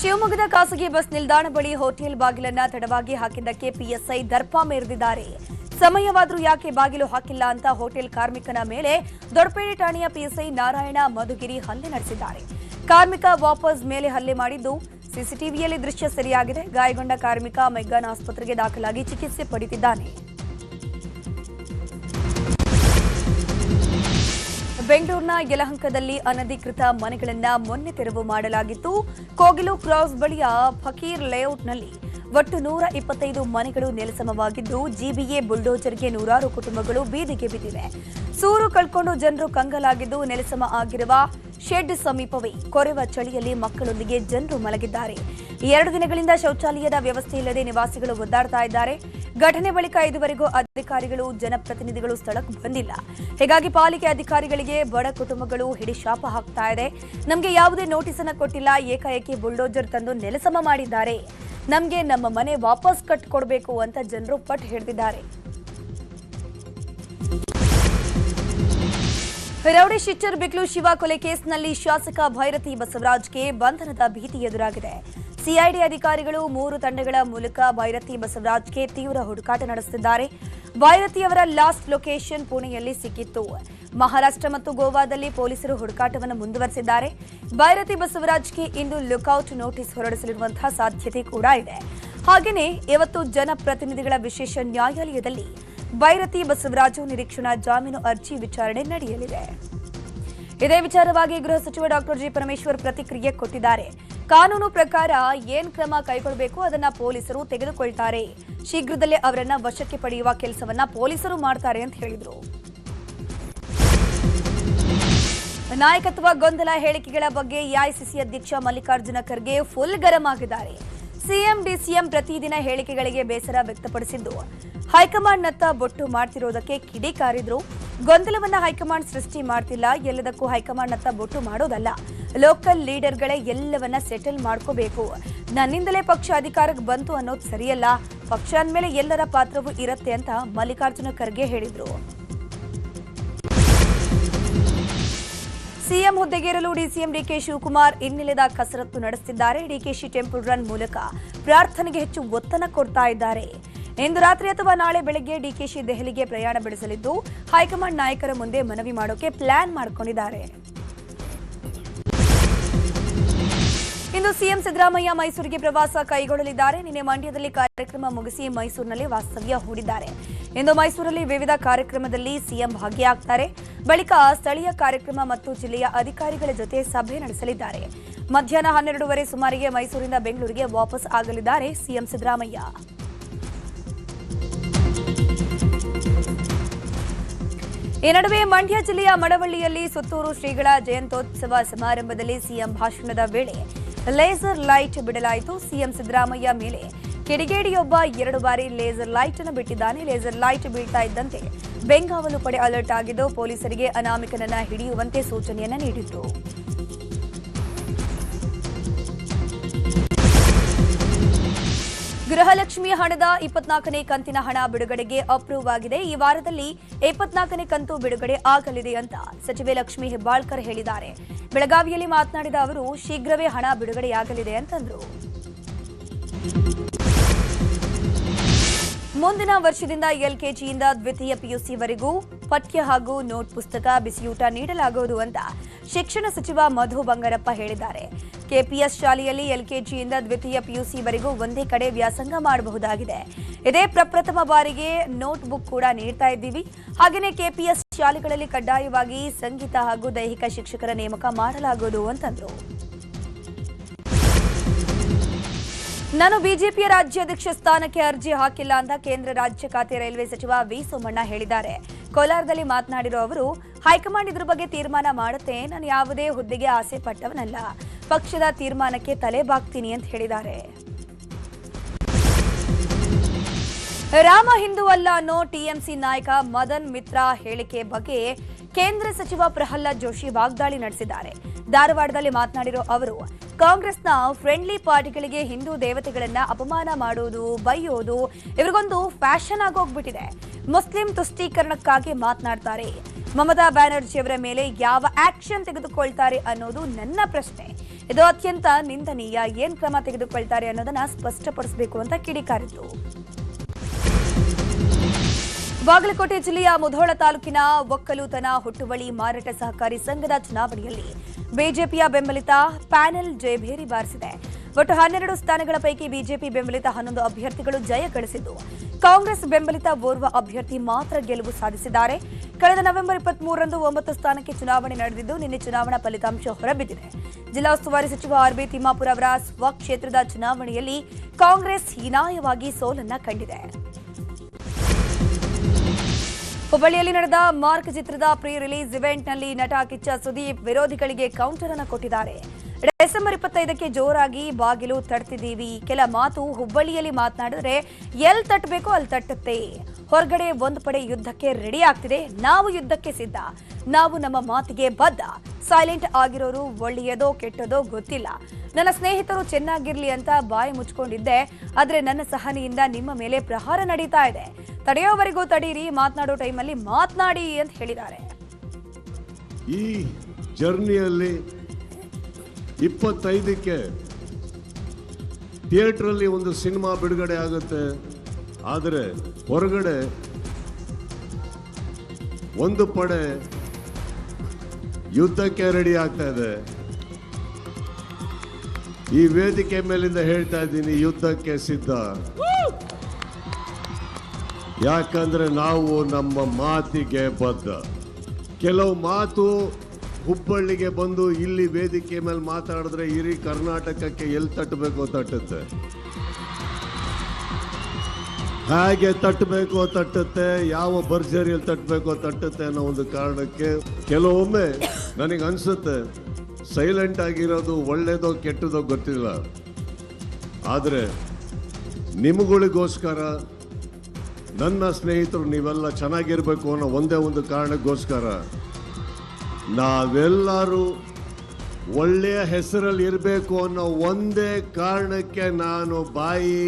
ಶಿವಮೊಗ್ಗದ ಖಾಸಗಿ ಬಸ್ ನಿಲ್ದಾಣ ಬಳಿ ಹೋಟೆಲ್ ಬಾಗಿಲನ್ನ ತಡವಾಗಿ ಹಾಕಿದ್ದಕ್ಕೆ ಪಿಎಸ್ಐ ದರ್ಪ ಮೆರೆದಿದ್ದಾರೆ. ಸಮಯವಾದರೂ ಯಾಕೆ ಬಾಗಿಲು ಹಾಕಿಲ್ಲ ಅಂತ ಹೋಟೆಲ್ ಕಾರ್ಮಿಕನ ಮೇಲೆ ದೊಡ್ಡಪೇಟೆ ಠಾಣೆಯ ಪಿಎಸ್ಐ ನಾರಾಯಣ ಮಧುಗಿರಿ ಹಲ್ಲೆ ನಡೆಸಿದ್ದಾರೆ. ಕಾರ್ಮಿಕ ವಾಪಸ್ ಮೇಲೆ ಹಲ್ಲೆ ಮಾಡಿದ್ದು ಸಿಸಿಟಿವಿಯಲ್ಲಿ ದೃಶ್ಯ ಸೆರೆಯಾಗಿದೆ. ಗಾಯಗೊಂಡ ಕಾರ್ಮಿಕ ಮೆಗ್ಗಾನ್ ಆಸ್ಪತ್ರೆಗೆ ದಾಖಲಾಗಿ ಚಿಕಿತ್ಸೆ ಪಡೆದಿದ್ದಾನೆ. ಬೆಂಗಳೂರಿನ ಯಲಹಂಕದಲ್ಲಿ ಅನಧಿಕೃತ ಮನೆಗಳನ್ನು ಮೊನ್ನೆ ತೆರವು ಮಾಡಲಾಗಿತ್ತು. ಕೋಗಿಲು ಕ್ರಾಸ್ ಬಳಿಯ ಫಕೀರ್ ಲೇಔಟ್ನಲ್ಲಿ ಒಟ್ಟು 125 ಮನೆಗಳು ನೆಲಸಮವಾಗಿದ್ದು, ಜಿಬಿಎ ಬುಲ್ಡೋಜರ್ಗೆ ನೂರಾರು ಕುಟುಂಬಗಳು ಬೀದಿಗೆ ಬಿದ್ದಿವೆ. ಸೂರು ಕಳ್ಕೊಂಡು ಜನರು ಕಂಗಾಲಾಗಿದ್ದು, ನೆಲಸಮ ಆಗಿರುವ ಶೆಡ್ ಸಮೀಪವೇ ಕೊರೆವ ಚಳಿಯಲ್ಲಿ ಮಕ್ಕಳೊಂದಿಗೆ ಜನರು ಮಲಗಿದ್ದಾರೆ. 2 ದಿನಗಳಿಂದ ಶೌಚಾಲಯದ ವ್ಯವಸ್ಥೆ ಇಲ್ಲದೆ ನಿವಾಸಿಗಳು ಒದ್ದಾಡ್ತಾ ಇದ್ದಾರೆ. ಘಟನೆ ಬಳಿಕ ಇದುವರೆಗೂ ಅಧಿಕಾರಿಗಳು ಜನಪ್ರತಿನಿಧಿಗಳು ಸ್ಥಳಕ್ಕೆ ಬಂದಿಲ್ಲ. ಹೀಗಾಗಿ ಪಾಲಿಕೆ ಅಧಿಕಾರಿಗಳಿಗೆ ಬಡ ಕುಟುಂಬಗಳು ಹಿಡಿಶಾಪ ಹಾಕ್ತಾ ಇದೆ. ನಮಗೆ ಯಾವುದೇ ನೋಟಿಸ್ ಅನ್ನು ಕೊಟ್ಟಿಲ್ಲ, ಏಕಾಏಕಿ ಬುಲ್ಡೋಜರ್ ತಂದು ನೆಲಸಮ ಮಾಡಿದ್ದಾರೆ, ನಮಗೆ ನಮ್ಮ ಮನೆ ವಾಪಸ್ ಕಟ್ಟಿಕೊಡ್ಬೇಕು ಅಂತ ಜನರು ಪಟ್ಟು ಹಿಡಿದಿದ್ದಾರೆ. ರೌಡಿ ಶೀಟರ್ ಬಿಕ್ಲು ಶಿವ ಕೊಲೆ ಕೇಸ್ನಲ್ಲಿ ಶಾಸಕ ಭೈರತಿ ಬಸವರಾಜ್ಗೆ ಬಂಧನದ ಭೀತಿ ಎದುರಾಗಿದೆ. ಸಿಐಡಿ ಅಧಿಕಾರಿಗಳು 3 ತಂಡಗಳ ಮೂಲಕ ಭೈರತಿ ಬಸವರಾಜ್ಗೆ ತೀವ್ರ ಹುಡುಕಾಟ ನಡೆಸುತ್ತಿದ್ದಾರೆ. ಭೈರತಿಯವರ ಲಾಸ್ಟ್ ಲೊಕೇಶನ್ ಪುಣೆಯಲ್ಲಿ ಸಿಕ್ಕಿತ್ತು. ಮಹಾರಾಷ್ಟ್ರ ಮತ್ತು ಗೋವಾದಲ್ಲಿ ಪೊಲೀಸರು ಹುಡುಕಾಟವನ್ನು ಮುಂದುವರೆಸಿದ್ದಾರೆ. ಭೈರತಿ ಬಸವರಾಜ್ಗೆ ಇಂದು ಲುಕ್ಔಟ್ ನೋಟಿಸ್ ಹೊರಡಿಸಲಿರುವಂತಹ ಸಾಧ್ಯತೆ ಕೂಡ ಇದೆ. ಹಾಗೆಯೇ ಇವತ್ತು ಜನಪ್ರತಿನಿಧಿಗಳ ವಿಶೇಷ ನ್ಯಾಯಾಲಯದಲ್ಲಿ ಭೈರತಿ ಬಸವರಾಜು ನಿರೀಕ್ಷಣಾ ಜಾಮೀನು ಅರ್ಜಿ ವಿಚಾರಣೆ ನಡೆಯಲಿದೆ. ಇದೇ ವಿಚಾರವಾಗಿ ಗೃಹ ಸಚಿವ ಡಾಕ್ಟರ್ ಜಿ ಪರಮೇಶ್ವರ್ ಪ್ರತಿಕ್ರಿಯೆ ಕೊಟ್ಟಿದ್ದಾರೆ. ಕಾನೂನು ಪ್ರಕಾರ ಏನ್ ಕ್ರಮ ಕೈಗೊಳ್ಳಬೇಕು ಅದನ್ನ ಪೊಲೀಸರು ತೆಗೆದುಕೊಳ್ತಾರೆ. ಶೀಘ್ರದಲ್ಲೇ ಅವರನ್ನ ವಶಕ್ಕೆ ಪಡೆಯುವ ಕೆಲಸವನ್ನ ಪೊಲೀಸರು ಮಾಡ್ತಾರೆ ಅಂತ ಹೇಳಿದರು. ನಾಯಕತ್ವ ಗೊಂದಲ ಹೇಳಿಕೆಗಳ ಬಗ್ಗೆ ಎಐಸಿಸಿ ಅಧ್ಯಕ್ಷ ಮಲ್ಲಿಕಾರ್ಜುನ ಖರ್ಗೆ ಫುಲ್ ಗರಂ ಆಗಿದ್ದಾರೆ. ಸಿಎಂ ಡಿಸಿಎಂ ಪ್ರತಿದಿನ ಹೇಳಿಕೆಗಳಿಗೆ ಬೇಸರ ವ್ಯಕ್ತಪಡಿಸಿದ್ದು, ಹೈಕಮಾಂಡ್ನತ್ತ ಬೊಟ್ಟು ಮಾಡ್ತಿರೋದಕ್ಕೆ ಕಿಡಿಕಾರಿದ್ರು. ಗೊಂದಲವನ್ನ ಹೈಕಮಾಂಡ್ ಸೃಷ್ಟಿ ಮಾಡ್ತಿಲ್ಲ, ಎಲ್ಲದಕ್ಕೂ ಹೈಕಮಾಂಡ್ನತ್ತ ಬೊಟ್ಟು ಮಾಡೋದಲ್ಲ, ಲೋಕಲ್ ಲೀಡರ್ಗಳೇ ಎಲ್ಲವನ್ನ ಸೆಟಲ್ ಮಾಡ್ಕೋಬೇಕು. ನನ್ನಿಂದಲೇ ಪಕ್ಷ ಅಧಿಕಾರಕ್ಕೆ ಬಂತು ಅನ್ನೋದು ಸರಿಯಲ್ಲ, ಪಕ್ಷ ಅಂದಮೇಲೆ ಎಲ್ಲರ ಪಾತ್ರವೂ ಇರುತ್ತೆ ಅಂತ ಮಲ್ಲಿಕಾರ್ಜುನ ಖರ್ಗೆ ಹೇಳಿದ್ರು. ಸಿಎಂ ಹುದ್ದೆಗೇರಲು ಡಿಸಿಎಂ ಡಿಕೆ ಶಿವಕುಮಾರ್ ಇನ್ನಿಲ್ಲದ ಕಸರತ್ತು ನಡೆಸುತ್ತಿದ್ದಾರೆ. ಡಿಕೆಶಿ ಟೆಂಪಲ್ ರನ್ ಮೂಲಕ ಪ್ರಾರ್ಥನೆಗೆ ಹೆಚ್ಚು ಒತ್ತನ್ನು ಕೊಡ್ತಾ ಇದ್ದಾರೆ. ಇಂದು ರಾತ್ರಿ ಅಥವಾ ನಾಳೆ ಬೆಳಗ್ಗೆ ಡಿಕೆಶಿ ದೆಹಲಿಗೆ ಪ್ರಯಾಣ ಬೆಳೆಸಲಿದ್ದು, ಹೈಕಮಾಂಡ್ ನಾಯಕರ ಮುಂದೆ ಮನವಿ ಮಾಡೋಕೆ ಪ್ಲಾನ್ ಮಾಡಿಕೊಂಡಿದ್ದಾರೆ. ಇಂದು ಸಿಎಂ ಸಿದ್ದರಾಮಯ್ಯ ಮೈಸೂರಿಗೆ ಪ್ರವಾಸ ಕೈಗೊಳ್ಳಲಿದ್ದಾರೆ. ನಿನ್ನೆ ಮಂಡ್ಯದಲ್ಲಿ ಕಾರ್ಯಕ್ರಮ ಮುಗಿಸಿ ಮೈಸೂರಿನಲ್ಲಿ ವಾಸ್ತವ್ಯ ಹೂಡಿದ್ದಾರೆ. ಇಂದು ಮೈಸೂರಲ್ಲಿ ವಿವಿಧ ಕಾರ್ಯಕ್ರಮದಲ್ಲಿ ಸಿಎಂ ಭಾಗಿಯಾಗ್ತಾರೆ. ಬಳಿಕ ಸ್ಥಳೀಯ ಕಾರ್ಯಕ್ರಮ ಮತ್ತು ಜಿಲ್ಲೆಯ ಅಧಿಕಾರಿಗಳ ಜೊತೆ ಸಭೆ ನಡೆಸಲಿದ್ದಾರೆ. ಮಧ್ಯಾಹ್ನ 12:30 ಸುಮಾರಿಗೆ ಮೈಸೂರಿನಿಂದ ಬೆಂಗಳೂರಿಗೆ ವಾಪಸ್ ಆಗಲಿದ್ದಾರೆ ಸಿಎಂ ಸಿದ್ದರಾಮಯ್ಯ. ಈ ನಡುವೆ ಮಂಡ್ಯ ಜಿಲ್ಲೆಯ ಮಳವಳ್ಳಿಯಲ್ಲಿ ಸುತ್ತೂರು ಶ್ರೀಗಳ ಜಯಂತ್ಯೋತ್ಸವ ಸಮಾರಂಭದಲ್ಲಿ ಸಿಎಂ ಭಾಷಣದ ವೇಳೆ ಲೇಸರ್ ಲೈಟ್ ಬಿಡಲಾಯಿತು. ಸಿಎಂ ಸಿದ್ದರಾಮಯ್ಯ ಮೇಲೆ ಕಿಡಿಗೇಡಿಯೊಬ್ಬ 2 ಬಾರಿ ಲೇಸರ್ ಲೈಟ್ ಅನ್ನು ಬಿಟ್ಟಿದ್ದಾನೆ. ಲೇಸರ್ ಲೈಟ್ ಬೀಳ್ತಾ ಇದ್ದಂತೆ ಬೆಂಗಾವಲು ಪಡೆ ಅಲರ್ಟ್ ಆಗಿದ್ದು, ಪೊಲೀಸರಿಗೆ ಅನಾಮಿಕನನ್ನ ಹಿಡಿಯುವಂತೆ ಸೂಚನೆಯನ್ನ ನೀಡಿದ್ರು. ಗೃಹಲಕ್ಷ್ಮಿ ಹಣದ 24ನೇ ಕಂತಿನ ಹಣ ಬಿಡುಗಡೆಗೆ ಅಪ್ರೂವ್ ಆಗಿದೆ. ಈ ವಾರದಲ್ಲಿ 24ನೇ ಕಂತು ಬಿಡುಗಡೆ ಆಗಲಿದೆ ಅಂತ ಸಚಿವೆ ಲಕ್ಷ್ಮಿ ಹೆಬ್ಬಾಳ್ಕರ್ ಹೇಳಿದ್ದಾರೆ. ಬೆಳಗಾವಿಯಲ್ಲಿ ಮಾತನಾಡಿದ ಅವರು, ಶೀಘ್ರವೇ ಹಣ ಬಿಡುಗಡೆಯಾಗಲಿದೆ ಅಂತಂದ್ರು. ಮುಂದಿನ ವರ್ಷದಿಂದ ಎಲ್ಕೆಜಿಯಿಂದ ದ್ವಿತೀಯ ಪಿಯುಸಿವರೆಗೂ ಪಠ್ಯ ಹಾಗೂ ನೋಟ್ ಪುಸ್ತಕ, ಬಿಸಿಯೂಟ ನೀಡಲಾಗುವುದು ಅಂತ ಶಿಕ್ಷಣ ಸಚಿವ ಮಧು ಬಂಗಾರಪ್ಪ ಹೇಳಿದ್ದಾರೆ. ಕೆಪಿಎಸ್ ಶಾಲೆಯಲ್ಲಿ ಎಲ್ಕೆಜಿಯಿಂದ ದ್ವಿತೀಯ ಪಿಯುಸಿವರೆಗೂ ಒಂದೇ ಕಡೆ ವ್ಯಾಸಂಗ ಮಾಡಬಹುದಾಗಿದೆ. ಇದೇ ಪ್ರಪ್ರಥಮ ಬಾರಿಗೆ ನೋಟ್ ಬುಕ್ ಕೂಡ ನೀಡ್ತಾ ಇದ್ದೀವಿ. ಹಾಗೆಯೇ ಕೆಪಿಎಸ್ ಶಾಲೆಗಳಲ್ಲಿ ಕಡ್ಡಾಯವಾಗಿ ಸಂಗೀತ ಹಾಗೂ ದೈಹಿಕ ಶಿಕ್ಷಕರ ನೇಮಕ ಮಾಡಲಾಗುವುದು ಅಂತಂದ್ರು. ನಾನು ಬಿಜೆಪಿಯ ರಾಜ್ಯಾಧ್ಯಕ್ಷ ಸ್ಥಾನಕ್ಕೆ ಅರ್ಜಿ ಹಾಕಿಲ್ಲ ಅಂತ ಕೇಂದ್ರ ರಾಜ್ಯ ಖಾತೆ ರೈಲ್ವೆ ಸಚಿವ ವಿ ಸೋಮಣ್ಣ ಹೇಳಿದ್ದಾರೆ. ಕೋಲಾರದಲ್ಲಿ ಮಾತನಾಡಿರುವ ಅವರು, ಹೈಕಮಾಂಡ್ ಇದ್ರ ಬಗ್ಗೆ ತೀರ್ಮಾನ ಮಾಡುತ್ತೆ, ನಾನು ಯಾವುದೇ ಹುದ್ದೆಗೆ ಆಸೆ ಪಟ್ಟವನಲ್ಲ, ಪಕ್ಷದ ತೀರ್ಮಾನಕ್ಕೆ ತಲೆ ಬಾಗ್ತೀನಿ ಅಂತ ಹೇಳಿದ್ದಾರೆ. ರಾಮ ಹಿಂದೂ ಅಲ್ಲ ಅನ್ನೋ ಟಿಎಂಸಿ ನಾಯಕ ಮದನ್ ಮಿತ್ರಾ ಹೇಳಿಕೆ ಬಗ್ಗೆ ಕೇಂದ್ರ ಸಚಿವ ಪ್ರಹ್ಲಾದ್ ಜೋಶಿ ವಾಗ್ದಾಳಿ ನಡೆಸಿದ್ದಾರೆ. ಧಾರವಾಡದಲ್ಲಿ ಮಾತನಾಡಿರೋ ಅವರು, ಕಾಂಗ್ರೆಸ್ನ ಫ್ರೆಂಡ್ಲಿ ಪಾರ್ಟಿಗಳಿಗೆ ಹಿಂದೂ ದೇವತೆಗಳನ್ನ ಅಪಮಾನ ಮಾಡೋದು, ಬೈಯೋದು ಇವರಿಗೊಂದು ಫ್ಯಾಷನ್ ಆಗೋಗ್ಬಿಟ್ಟಿದೆ. ಮುಸ್ಲಿಂ ತುಷ್ಟೀಕರಣಕ್ಕಾಗಿ ಮಾತನಾಡ್ತಾರೆ. ಮಮತಾ ಬ್ಯಾನರ್ಜಿ ಅವರ ಮೇಲೆ ಯಾವ ಆಕ್ಷನ್ ತೆಗೆದುಕೊಳ್ತಾರೆ ಅನ್ನೋದು ನನ್ನ ಪ್ರಶ್ನೆ. ಇದು ಅತ್ಯಂತ ನಿಂದನೀಯ. ಏನ್ ಕ್ರಮ ತೆಗೆದುಕೊಳ್ತಾರೆ ಅನ್ನೋದನ್ನ ಸ್ಪಷ್ಟಪಡಿಸಬೇಕು ಅಂತ ಕಿಡಿಕಾರಿದ್ರು. ಬಾಗಲಕೋಟೆ ಜಿಲ್ಲೆಯ ಮುಧೋಳ ತಾಲೂಕಿನ ಒಕ್ಕಲೂತನ ಹುಟ್ಟುವಳಿ ಮಾರಾಟ ಸಹಕಾರಿ ಸಂಘದ ಚುನಾವಣೆಯಲ್ಲಿ ಬಿಜೆಪಿಯ ಬೆಂಬಲಿತ ಪ್ಯಾನೆಲ್ ಜಯಭೇರಿ ಬಾರಿಸಿದೆ. ಒಟ್ಟು 12 ಸ್ಥಾನಗಳ ಪೈಕಿ ಬಿಜೆಪಿ ಬೆಂಬಲಿತ 11 ಅಭ್ಯರ್ಥಿಗಳು ಜಯ ಗಳಿಸಿದ್ದು, ಕಾಂಗ್ರೆಸ್ ಬೆಂಬಲಿತ ಓರ್ವ ಅಭ್ಯರ್ಥಿ ಮಾತ್ರ ಗೆಲುವು ಸಾಧಿಸಿದ್ದಾರೆ. ಕಳೆದ ನವೆಂಬರ್ 23ರಂದು 9 ಸ್ಥಾನಕ್ಕೆ ಚುನಾವಣೆ ನಡೆದಿದ್ದು, ನಿನ್ನೆ ಚುನಾವಣಾ ಫಲಿತಾಂಶ ಹೊರಬಿದ್ದಿದೆ. ಜಿಲ್ಲಾ ಉಸ್ತುವಾರಿ ಸಚಿವ ಆರ್ಬಿ ತಿಮ್ಮಾಪುರ ಅವರ ಸ್ವಕ್ಷೇತ್ರದ ಚುನಾವಣೆಯಲ್ಲಿ ಕಾಂಗ್ರೆಸ್ ಹೀನಾಯವಾಗಿ ಸೋಲನ್ನ ಕಂಡಿದೆ. ಹುಬ್ಬಳ್ಳಿಯಲ್ಲಿ ನಡೆದ ಮಾರ್ಕ್ ಚಿತ್ರದ ಪ್ರೀ ರಿಲೀಸ್ ಇವೆಂಟ್ನಲ್ಲಿ ನಟ ಕಿಚ್ಚ ಸುದೀಪ್ ವಿರೋಧಿಗಳಿಗೆ ಕೌಂಟರ್ ಅನ್ನು ಕೊಟ್ಟಿದ್ದಾರೆ. ಡಿಸೆಂಬರ್ 25ಕ್ಕೆ ಜೋರಾಗಿ ಬಾಗಿಲು ತಟ್ತಿದ್ದೀವಿ, ಕೆಲ ಮಾತು ಹುಬ್ಬಳ್ಳಿಯಲ್ಲಿ ಮಾತನಾಡಿದ್ರೆ ಎಲ್ಲಿ ತಟ್ಟಬೇಕೋ ಅಲ್ಲಿ ತಟ್ಟುತ್ತೆ. ಹೊರಗಡೆ ಒಂದು ಪಡೆ ಯುದ್ಧಕ್ಕೆ ರೆಡಿ ಆಗ್ತಿದೆ, ನಾವು ಯುದ್ಧಕ್ಕೆ ಸಿದ್ಧ, ನಾವು ನಮ್ಮ ಮಾತಿಗೆ ಬದ್ಧ. ಸೈಲೆಂಟ್ ಆಗಿರೋರು ಒಳ್ಳೆಯದೋ ಕೆಟ್ಟದೋ ಗೊತ್ತಿಲ್ಲ. ನನ್ನ ಸ್ನೇಹಿತರು ಚೆನ್ನಾಗಿರ್ಲಿ ಅಂತ ಬಾಯಿ ಮುಚ್ಕೊಂಡಿದ್ದೆ, ಆದ್ರೆ ನನ್ನ ಸಹನೆಯಿಂದ ನಿಮ್ಮ ಮೇಲೆ ಪ್ರಹಾರ ನಡೀತಾ ಇದೆ. ತಡೆಯೋವರೆಗೂ ತಡೀರಿ, ಮಾತನಾಡೋ ಟೈಮಲ್ಲಿ ಮಾತನಾಡಿ ಅಂತ ಹೇಳಿದ್ದಾರೆ. ಈ ಜರ್ನಿಯಲ್ಲಿ 25ಕ್ಕೆ ಥಿಯೇಟ್ರಲ್ಲಿ ಒಂದು ಸಿನಿಮಾ ಬಿಡುಗಡೆ ಆಗುತ್ತೆ, ಆದರೆ ಹೊರಗಡೆ ಒಂದು ಪಡೆ ಯುದ್ಧಕ್ಕೆ ರೆಡಿ ಆಗ್ತಾ ಇದೆ. ಈ ವೇದಿಕೆ ಮೇಲಿಂದ ಹೇಳ್ತಾ ಇದ್ದೀನಿ, ಯುದ್ಧಕ್ಕೆ ಸಿದ್ಧ. ಯಾಕಂದ್ರೆ ನಾವು ನಮ್ಮ ಮಾತಿಗೆ ಬದ್ಧ. ಕೆಲವು ಮಾತು ಹುಬ್ಬಳ್ಳಿಗೆ ಬಂದು ಇಲ್ಲಿ ವೇದಿಕೆ ಮೇಲೆ ಮಾತಾಡಿದ್ರೆ ಇಡೀ ಕರ್ನಾಟಕಕ್ಕೆ ಎಲ್ಲಿ ತಟ್ಟಬೇಕೋ ತಟ್ಟುತ್ತೆ, ಹೇಗೆ ತಟ್ಟಬೇಕೋ ತಟ್ಟುತ್ತೆ, ಯಾವ ಭರ್ಜರಿಯಲ್ಲಿ ತಟ್ಟಬೇಕೋ ತಟ್ಟುತ್ತೆ ಅನ್ನೋ ಒಂದು ಕಾರಣಕ್ಕೆ ಕೆಲವೊಮ್ಮೆ ನನಗೆ ಅನ್ಸುತ್ತೆ ಸೈಲೆಂಟ್ ಆಗಿರೋದು ಒಳ್ಳೇದೋ ಕೆಟ್ಟದೋ ಗೊತ್ತಿಲ್ಲ, ಆದರೆ ನಿಮ್ಗಳಿಗೋಸ್ಕರ, ನನ್ನ ಸ್ನೇಹಿತರು ನೀವೆಲ್ಲ ಚೆನ್ನಾಗಿರ್ಬೇಕು ಅನ್ನೋ ಒಂದೇ ಒಂದು ಕಾರಣಕ್ಕೋಸ್ಕರ ನಾವೆಲ್ಲರೂ ಒಳ್ಳೆಯ ಹೆಸರಲ್ಲಿ ಇರಬೇಕು ಅನ್ನೋ ಒಂದೇ ಕಾರಣಕ್ಕೆ ನಾನು ಬಾಯಿ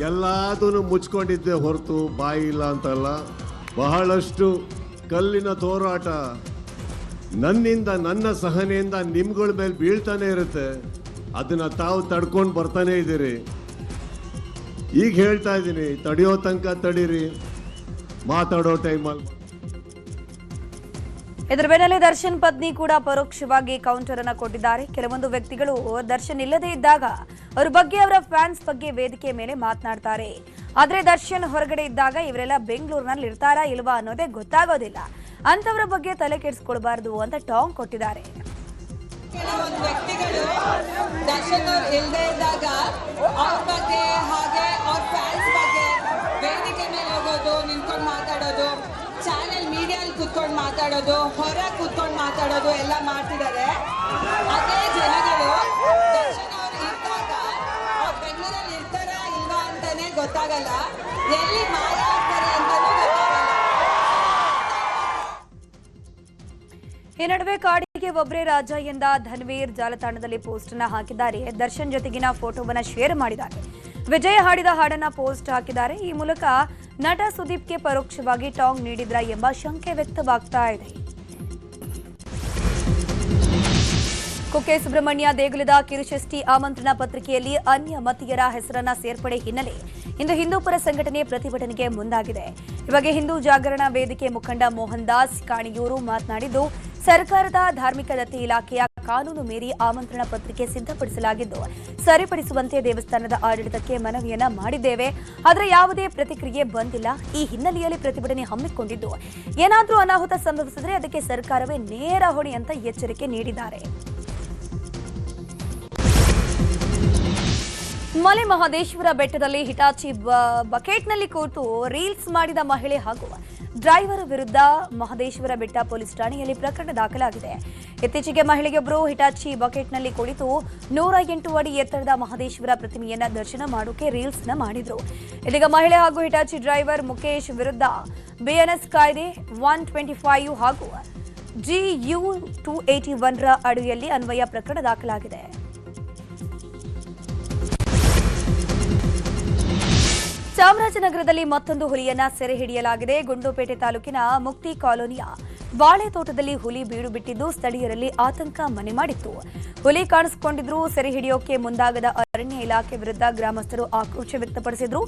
ಎಲ್ಲದನ್ನು ಮುಚ್ಕೊಂಡಿದ್ದೆ ಹೊರತು ಬಾಯಿ ಇಲ್ಲ ಅಂತಲ್ಲ. ಬಹಳಷ್ಟು ಕಲ್ಲಿನ ಹೋರಾಟ ನನ್ನಿಂದ, ನನ್ನ ಸಹನೆಯಿಂದ ನಿಮ್ಗಳ ಮೇಲೆ ಬೀಳ್ತಾನೆ ಇರುತ್ತೆ. ಅದನ್ನ ತಾವು ತಡ್ಕೊಂಡು ಬರ್ತಾನೆ ಇದ್ದೀರಿ. ಈಗ ಹೇಳ್ತಾ ಇದ್ದೀನಿ, ತಡೆಯೋ ತನಕ ತಡೀರಿ, ಮಾತಾಡೋ ಟೈಮಲ್ಲಿ. ಇದರ ಬೆನ್ನಲ್ಲೇ ದರ್ಶನ್ ಪತ್ನಿ ಕೂಡ ಪರೋಕ್ಷವಾಗಿ ಕೌಂಟರ್ ಅನ್ನು ಕೊಟ್ಟಿದ್ದಾರೆ. ಕೆಲವೊಂದು ವ್ಯಕ್ತಿಗಳು ದರ್ಶನ್ ಇಲ್ಲದೇ ಇದ್ದಾಗ ಅವರ ಬಗ್ಗೆ, ಅವರ ಫ್ಯಾನ್ಸ್ ಬಗ್ಗೆ ವೇದಿಕೆ ಮೇಲೆ ಮಾತನಾಡ್ತಾರೆ. ಆದ್ರೆ ದರ್ಶನ್ ಹೊರಗಡೆ ಇದ್ದಾಗ ಇವರೆಲ್ಲ ಬೆಂಗಳೂರಿನಲ್ಲಿ ಇರ್ತಾರಾ ಇಲ್ವಾ ಅನ್ನೋದೇ ಗೊತ್ತಾಗೋದಿಲ್ಲ. ಅಂತವರ ಬಗ್ಗೆ ತಲೆ ಕೆಡಿಸ್ಕೊಳ್ಬಾರ್ದು ಅಂತ ಟಾಂಗ್ ಕೊಟ್ಟಿದ್ದಾರೆ. ಕೆಲವೊಂದು ವ್ಯಕ್ತಿಗಳು ದರ್ಶನ್ ಅವ್ರು ಇಲ್ಲದೆ ಇದ್ದಾಗ ಅವ್ರ ಬಗ್ಗೆ, ಹಾಗೆ ಅವ್ರ ಫ್ಯಾನ್ಸ್ ಬಗ್ಗೆ ವೇದಿಕೆ ಮೇಲೆ ಹೋಗೋದು, ನಿಂತ್ಕೊಂಡು ಮಾತಾಡೋದು, ಚಾನೆಲ್ ಮೀಡಿಯಲ್ಲಿ ಕೂತ್ಕೊಂಡು ಮಾತಾಡೋದು, ಹೊರ ಕೂತ್ಕೊಂಡು ಮಾತಾಡೋದು ಎಲ್ಲ ಮಾಡ್ತಿದ್ದಾರೆ. ಅದೇ ಜನಗಳು ದರ್ಶನ್ ಅವ್ರು ಇದ್ದಾಗ ಅವ್ರು ಬೆಂಗಳೂರಲ್ಲಿ ಇರ್ತಾರಾ ಇಲ್ವಾ ಅಂತಾನೆ ಗೊತ್ತಾಗಲ್ಲ, ಎಲ್ಲಿ ಮಾಯ ಆಗ್ತಾರೆ ಅಂತಾನೂ ಗೊತ್ತಾಗಲ್ಲ. ಈ ನಡುವೆ ಕಾಡಿಗೆ ಒಬ್ಬರೇ ರಾಜ ಎಂದ ಧನ್ವೀರ್ ಜಾಲತಾಣದಲ್ಲಿ ಪೋಸ್ಟ್ ಅನ್ನ ಹಾಕಿದ್ದಾರೆ. ದರ್ಶನ್ ಜೊತೆಗಿನ ಫೋಟೋವನ್ನ ಶೇರ್ ಮಾಡಿದ್ದಾರೆ. ವಿಜಯ್ ಹಾಡಿದ ಹಾಡನ್ನ ಪೋಸ್ಟ್ ಹಾಕಿದ್ದಾರೆ. ಈ ಮೂಲಕ ನಟ ಸುದೀಪ್ಗೆ ಪರೋಕ್ಷವಾಗಿ ಟಾಂಗ್ ನೀಡಿದ್ರ ಎಂಬ ಶಂಕೆ ವ್ಯಕ್ತವಾಗ್ತಾ ಇದೆ. ಕುಕ್ಕೆ ಸುಬ್ರಹ್ಮಣ್ಯ ದೇಗುಲದ ಕಿರುಷಷ್ಠಿ ಆಮಂತ್ರಣ ಪತ್ರಿಕೆಯಲ್ಲಿ ಅನ್ಯ ಮತೀಯರ ಹೆಸರನ್ನ ಸೇರ್ಪಡೆ ಹಿನ್ನೆಲೆ ಇಂದು ಹಿಂದೂಪರ ಸಂಘಟನೆ ಪ್ರತಿಭಟನೆಗೆ ಮುಂದಾಗಿದೆ. ಈ ಬಗ್ಗೆ ಹಿಂದೂ ಜಾಗರಣ ವೇದಿಕೆ ಮುಖಂಡ ಮೋಹನ್ ದಾಸ್ ಕಾಣಿಯೂರು ಮಾತನಾಡಿದ್ದು, ಸರ್ಕಾರದ ಧಾರ್ಮಿಕ ದತ್ತಿ ಇಲಾಖೆಯ ಕಾನೂನು ಮೀರಿ ಆಮಂತ್ರಣ ಪತ್ರಿಕೆ ಸಿದ್ಧಪಡಿಸಲಾಗಿದ್ದು, ಸರಿಪಡಿಸುವಂತೆ ದೇವಸ್ಥಾನದ ಆಡಳಿತಕ್ಕೆ ಮನವಿಯನ್ನ ಮಾಡಿದ್ದೇವೆ. ಆದರೆ ಯಾವುದೇ ಪ್ರತಿಕ್ರಿಯೆ ಬಂದಿಲ್ಲ. ಈ ಹಿನ್ನೆಲೆಯಲ್ಲಿ ಪ್ರತಿಭಟನೆ ಹಮ್ಮಿಕೊಂಡಿದ್ದು, ಏನಾದರೂ ಅನಾಹುತ ಸಂಭವಿಸಿದರೆ ಅದಕ್ಕೆ ಸರ್ಕಾರವೇ ನೇರ ಹೊಣೆ ಅಂತ ಎಚ್ಚರಿಕೆ ನೀಡಿದ್ದಾರೆ. ಮಲೆ ಮಹದೇಶ್ವರ ಬೆಟ್ಟದಲ್ಲಿ ಹಿಟಾಚಿ ಬಕೆಟ್ನಲ್ಲಿ ಕೂತು ರೀಲ್ಸ್ ಮಾಡಿದ ಮಹಿಳೆ ಹಾಗೂ ಡ್ರೈವರ್ ವಿರುದ್ಧ ಮಹದೇಶ್ವರ ಬೆಟ್ಟ ಪೊಲೀಸ್ ಠಾಣೆಯಲ್ಲಿ ಪ್ರಕರಣ ದಾಖಲಾಗಿದೆ. ಇತ್ತೀಚೆಗೆ ಮಹಿಳೆಯೊಬ್ಬರು ಹಿಟಾಚಿ ಬಕೆಟ್ನಲ್ಲಿ ಕುಳಿತು 108 ಅಡಿ ಎತ್ತರದ ಮಹದೇಶ್ವರ ಪ್ರತಿಮೆಯನ್ನ ದರ್ಶನ ಮಾಡೋಕೆ ರೀಲ್ಸ್ ನ ಮಾಡಿದ್ರು. ಇದೀಗ ಮಹಿಳೆ ಹಾಗೂ ಹಿಟಾಚಿ ಡ್ರೈವರ್ ಮುಖೇಶ್ ವಿರುದ್ಧ ಬಿಎನ್ಎಸ್ ಕಾಯ್ದೆ 125 ಹಾಗೂ GU 281 ರ ಅಡಿಯಲ್ಲಿ ಅನ್ವಯ ಪ್ರಕರಣ ದಾಖಲಾಗಿದೆ. ಚಾಮರಾಜನಗರದಲ್ಲಿ ಮತ್ತೊಂದು ಹುಲಿಯನ್ನ ಸೆರೆ ಹಿಡಿಯಲಾಗಿದೆ. ಗುಂಡ್ಲುಪೇಟೆ ತಾಲೂಕಿನ ಮುಕ್ತಿ ಕಾಲೋನಿಯ ಬಾಳೆ ತೋಟದಲ್ಲಿ ಹುಲಿ ಬೀಡು ಬಿಟ್ಟಿದ್ದು ಸ್ಥಳೀಯರಲ್ಲಿ ಆತಂಕ ಮನೆ ಮಾಡಿತ್ತು. ಹುಲಿ ಕಾಣಿಸಿಕೊಂಡಿದ್ರೂ ಸೆರೆ ಹಿಡಿಯೋಕೆ ಮುಂದಾಗದ ಅರಣ್ಯ ಇಲಾಖೆ ವಿರುದ್ಧ ಗ್ರಾಮಸ್ಥರು ಆಕ್ರೋಶ ವ್ಯಕ್ತಪಡಿಸಿದ್ರು.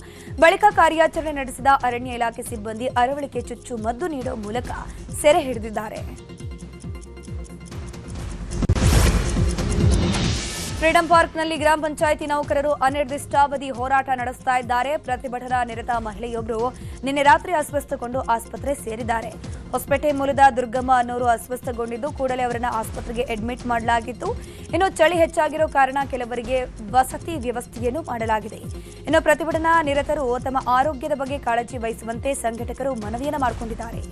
ಬಳಿಕ ಕಾರ್ಯಾಚರಣೆ ನಡೆಸಿದ ಅರಣ್ಯ ಇಲಾಖೆ ಸಿಬ್ಬಂದಿ ಅರವಳಿಕೆ ಚುಚ್ಚು ಮದ್ದು ನೀಡುವ ಮೂಲಕ ಸೆರೆ ಹಿಡಿದಿದ್ದಾರೆ. ಫ್ರೀಡಂ ಪಾರ್ಕ್ನಲ್ಲಿ ಗ್ರಾಮ ಪಂಚಾಯಿತಿ ನೌಕರರು ಅನಿರ್ದಿಷ್ಟಾವಧಿ ಹೋರಾಟ ನಡೆಸ್ತಾ ಇದ್ದಾರೆ. ಪ್ರತಿಭಟನಾ ನಿರತ ಮಹಿಳೆಯೊಬ್ಬರು ನಿನ್ನೆ ರಾತ್ರಿ ಅಸ್ವಸ್ಥಗೊಂಡು ಆಸ್ಪತ್ರೆ ಸೇರಿದ್ದಾರೆ. ಹೊಸಪೇಟೆ ಮೂಲದ ದುರ್ಗಮ್ಮ ಅನ್ನೋರು ಅಸ್ವಸ್ಥಗೊಂಡಿದ್ದು ಕೂಡಲೇ ಅವರನ್ನು ಆಸ್ಪತ್ರೆಗೆ ಅಡ್ಮಿಟ್ ಮಾಡಲಾಗಿತ್ತು. ಇನ್ನು ಚಳಿ ಹೆಚ್ಚಾಗಿರೋ ಕಾರಣ ಕೆಲವರಿಗೆ ವಸತಿ ವ್ಯವಸ್ಥೆಯನ್ನು ಮಾಡಲಾಗಿದೆ. ಇನ್ನು ಪ್ರತಿಭಟನಾ ನಿರತರು ತಮ್ಮ ಆರೋಗ್ಯದ ಬಗ್ಗೆ ಕಾಳಜಿ ವಹಿಸುವಂತೆ ಸಂಘಟಕರು ಮನವಿಯನ್ನು ಮಾಡಿಕೊಂಡಿದ್ದಾರೆ.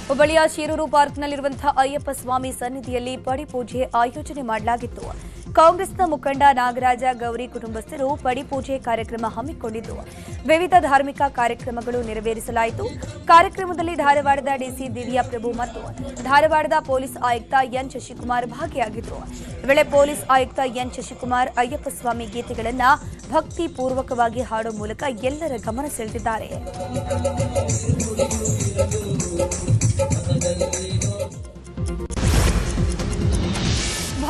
ಹುಬ್ಬಳ್ಳಿಯ ಶೀರೂರು ಪಾರ್ಕ್ನಲ್ಲಿರುವಂತಹ ಅಯ್ಯಪ್ಪ ಸ್ವಾಮಿ ಸನ್ನಿಧಿಯಲ್ಲಿ ಪಡಿಪೂಜೆ ಆಯೋಜನೆ ಮಾಡಲಾಗಿತ್ತು. ಕಾಂಗ್ರೆಸ್ನ ಮುಖಂಡ ನಾಗರಾಜ ಗೌರಿ ಕುಟುಂಬಸ್ಥರು ಪಡಿಪೂಜೆ ಕಾರ್ಯಕ್ರಮ ಹಮ್ಮಿಕೊಂಡಿದ್ದು ವಿವಿಧ ಧಾರ್ಮಿಕ ಕಾರ್ಯಕ್ರಮಗಳು ನೆರವೇರಿಸಲಾಯಿತು. ಕಾರ್ಯಕ್ರಮದಲ್ಲಿ ಧಾರವಾಡದ ಡಿಸಿ ದಿವ್ಯಾ ಪ್ರಭು ಮತ್ತು ಧಾರವಾಡದ ಪೊಲೀಸ್ ಆಯುಕ್ತ ಎನ್ ಶಶಿಕುಮಾರ್ ಭಾಗಿಯಾಗಿದ್ದರು. ವೇಳೆ ಪೊಲೀಸ್ ಆಯುಕ್ತ ಎನ್ ಶಶಿಕುಮಾರ್ ಅಯ್ಯಪ್ಪ ಸ್ವಾಮಿ ಗೀತೆಗಳನ್ನು ಭಕ್ತಿ ಪೂರ್ವಕವಾಗಿ ಹಾಡುವ ಮೂಲಕ ಎಲ್ಲರ ಗಮನ ಸೆಳೆದಿದ್ದಾರೆ.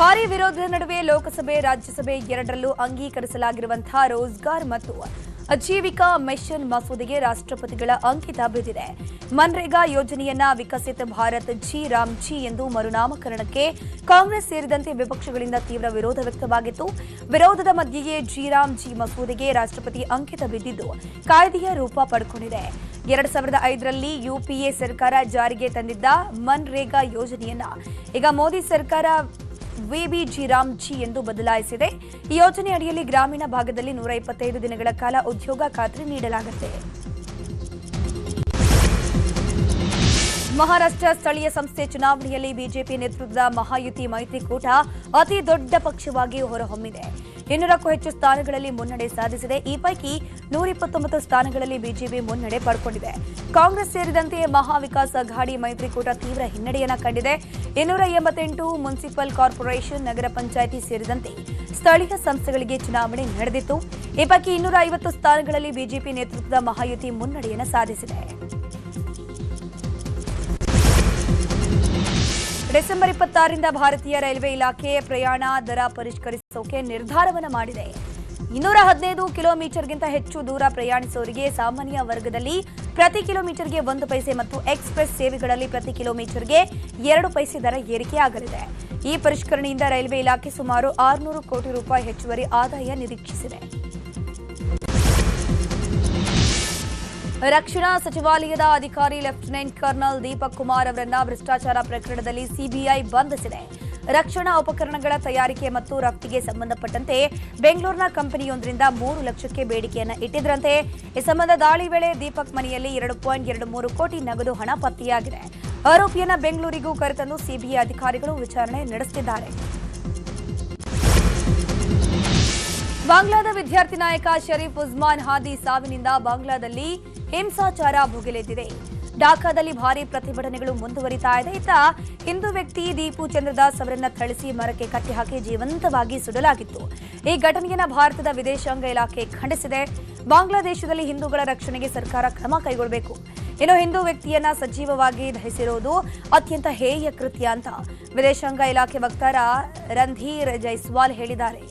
ಭಾರೀ ವಿರೋಧದ ನಡುವೆ ಲೋಕಸಭೆ ರಾಜ್ಯಸಭೆ ಎರಡರಲ್ಲೂ ಅಂಗೀಕರಿಸಲಾಗಿರುವಂತಹ ರೋಜ್ಗಾರ್ ಮತ್ತು ಆಜೀವಿಕಾ ಮಿಷನ್ ಮಸೂದೆಗೆ ರಾಷ್ಟ್ರಪತಿಗಳ ಅಂಕಿತ ಬಿದ್ದಿದೆ. ಮನ್ರೇಗಾ ಯೋಜನೆಯನ್ನ ವಿಕಸಿತ ಭಾರತ್ ಜಿ ರಾಮ್ ಜಿ ಎಂದು ಮರುನಾಮಕರಣಕ್ಕೆ ಕಾಂಗ್ರೆಸ್ ಸೇರಿದಂತೆ ವಿಪಕ್ಷಗಳಿಂದ ತೀವ್ರ ವಿರೋಧ ವ್ಯಕ್ತವಾಗಿತ್ತು. ವಿರೋಧದ ಮಧ್ಯೆಯೇ ಜಿ ರಾಮ್ ಜಿ ಮಸೂದೆಗೆ ರಾಷ್ಟ್ರಪತಿ ಅಂಕಿತ ಬಿದ್ದಿದ್ದು ಕಾಯ್ದೆಯ ರೂಪ ಪಡೆದುಕೊಂಡಿದೆ. 2005ರಲ್ಲಿ ಯುಪಿಎ ಸರ್ಕಾರ ಜಾರಿಗೆ ತಂದಿದ್ದ ಮನ್ರೇಗಾ ಯೋಜನೆಯನ್ನ ಈಗ ಮೋದಿ ಸರ್ಕಾರ ವಿಬಿಜಿ ರಾಮ್ ಜಿ ಎಂದು ಬದಲಾಯಿಸಿದೆ. ಈ ಯೋಜನೆ ಅಡಿಯಲ್ಲಿ ಗ್ರಾಮೀಣ ಭಾಗದಲ್ಲಿ 125 ದಿನಗಳ ಕಾಲ ಉದ್ಯೋಗ ಖಾತ್ರಿ ನೀಡಲಾಗುತ್ತೆ. ಮಹಾರಾಷ್ಟ್ರ ಸ್ಥಳೀಯ ಸಂಸ್ಥೆ ಚುನಾವಣೆಯಲ್ಲಿ ಬಿಜೆಪಿ ನೇತೃತ್ವದ ಮಹಾಯುತಿ ಮೈತ್ರಿಕೂಟ ಅತಿ ದೊಡ್ಡ ಪಕ್ಷವಾಗಿ ಹೊರಹೊಮ್ಮಿದೆ. 200ಕ್ಕೂ ಹೆಚ್ಚು ಸ್ಥಾನಗಳಲ್ಲಿ ಮುನ್ನಡೆ ಸಾಧಿಸಿದೆ. ಈ ಪೈಕಿ 129 ಸ್ಥಾನಗಳಲ್ಲಿ ಬಿಜೆಪಿ ಮುನ್ನಡೆ ಪಡೆದುಕೊಂಡಿದೆ. ಕಾಂಗ್ರೆಸ್ ಸೇರಿದಂತೆ ಮಹಾವಿಕಾಸ್ ಅಘಾಡಿ ಮೈತ್ರಿಕೂಟ ತೀವ್ರ ಹಿನ್ನಡೆಯನ್ನ ಕಂಡಿದೆ. 288 ಮುನ್ಸಿಪಲ್ ಕಾರ್ಪೊರೇಷನ್, ನಗರ ಪಂಚಾಯಿತಿ ಸೇರಿದಂತೆ ಸ್ಥಳೀಯ ಸಂಸ್ಥೆಗಳಿಗೆ ಚುನಾವಣೆ ನಡೆದಿತ್ತು. ಈ ಪೈಕಿ 250 ಸ್ಥಾನಗಳಲ್ಲಿ ಬಿಜೆಪಿ ನೇತೃತ್ವದ ಮಹಾಯುತಿ ಮುನ್ನಡೆಯನ್ನು ಸಾಧಿಸಿದೆ. ಡಿಸೆಂಬರ್ 26ರಿಂದ ಭಾರತೀಯ ರೈಲ್ವೆ ಇಲಾಖೆ ಪ್ರಯಾಣ ದರ ಪರಿಷ್ಕರಿಸೋಕೆ ನಿರ್ಧಾರವನ್ನು ಮಾಡಿದೆ. 215 ಕಿಲೋಮೀಟರ್ಗಿಂತ ಹೆಚ್ಚು ದೂರ ಪ್ರಯಾಣಿಸುವವರಿಗೆ ಸಾಮಾನ್ಯ ವರ್ಗದಲ್ಲಿ ಪ್ರತಿ ಕಿಲೋಮೀಟರ್ಗೆ 1 ಪೈಸೆ ಮತ್ತು ಎಕ್ಸ್ಪ್ರೆಸ್ ಸೇವೆಗಳಲ್ಲಿ ಪ್ರತಿ ಕಿಲೋಮೀಟರ್ಗೆ 2 ಪೈಸೆ ದರ ಏರಿಕೆಯಾಗಲಿದೆ. ಈ ಪರಿಷ್ಕರಣೆಯಿಂದ ರೈಲ್ವೆ ಇಲಾಖೆ ಸುಮಾರು 600 ಕೋಟಿ ರೂಪಾಯಿ ಹೆಚ್ಚುವರಿ ಆದಾಯ ನಿರೀಕ್ಷಿಸಿದೆ. ರಕ್ಷಣಾ ಸಚಿವಾಲಯದ ಅಧಿಕಾರಿ ಲೆಫ್ಟಿನೆಂಟ್ ಕರ್ನಲ್ ದೀಪಕ್ ಕುಮಾರ್ ಅವರನ್ನ ಭ್ರಷ್ಟಾಚಾರ ಪ್ರಕರಣದಲ್ಲಿ ಸಿಬಿಐ ಬಂಧಿಸಿದೆ. ರಕ್ಷಣಾ ಉಪಕರಣಗಳ ತಯಾರಿಕೆ ಮತ್ತು ರಫ್ತಿಗೆ ಸಂಬಂಧಪಟ್ಟಂತೆ ಬೆಂಗಳೂರಿನ ಕಂಪನಿಯೊಂದರಿಂದ 3 ಲಕ್ಷಕ್ಕೆ ಬೇಡಿಕೆಯನ್ನು ಇಟ್ಟಿದ್ರಂತೆ. ಈ ಸಂಬಂಧ ದಾಳಿ ವೇಳೆ ದೀಪಕ್ ಮನೆಯಲ್ಲಿ 2.23 ಕೋಟಿ ನಗದು ಹಣ ಪತ್ತೆಯಾಗಿದೆ. ಆರೋಪಿಯನ್ನ ಬೆಂಗಳೂರಿಗೂ ಕರೆತಂದು ಸಿಬಿಐ ಅಧಿಕಾರಿಗಳು ವಿಚಾರಣೆ ನಡೆಸುತ್ತಿದ್ದಾರೆ. ಬಾಂಗ್ಲಾದ ವಿದ್ಯಾರ್ಥಿ ನಾಯಕ ಶರೀಫ್ ಉಸ್ಮಾನ್ ಹಾದಿ ಸಾವಿನಿಂದ ಬಾಂಗ್ಲಾದಲ್ಲಿ ಹಿಂಸಾಚಾರ ಭುಗಿಲೆದ್ದಿದೆ. ಢಾಕಾದಲ್ಲಿ ಭಾರೀ ಪ್ರತಿಭಟನೆಗಳು ಮುಂದುವರಿತಾ ಇದೆ. ಇತ್ತ ಹಿಂದೂ ವ್ಯಕ್ತಿ ದೀಪು ಚಂದ್ರದಾಸ್ ಅವರನ್ನ ಥಳಿಸಿ ಮರಕ್ಕೆ ಕಟ್ಟಿಹಾಕಿ ಜೀವಂತವಾಗಿ ಸುಡಲಾಗಿತ್ತು. ಈ ಘಟನೆಯನ್ನು ಭಾರತದ ವಿದೇಶಾಂಗ ಇಲಾಖೆ ಖಂಡಿಸಿದೆ. ಬಾಂಗ್ಲಾದೇಶದಲ್ಲಿ ಹಿಂದೂಗಳ ರಕ್ಷಣೆಗೆ ಸರ್ಕಾರ ಕ್ರಮ ಕೈಗೊಳ್ಳಬೇಕು. ಇನ್ನು ಹಿಂದೂ ವ್ಯಕ್ತಿಯನ್ನ ಸಜೀವವಾಗಿ ದಹಿಸಿರುವುದು ಅತ್ಯಂತ ಹೇಯ ಕೃತ್ಯ ಅಂತ ವಿದೇಶಾಂಗ ಇಲಾಖೆ ವಕ್ತಾರ ರಣಧೀರ್ ಜೈಸ್ವಾಲ್ ಹೇಳಿದ್ದಾರೆ.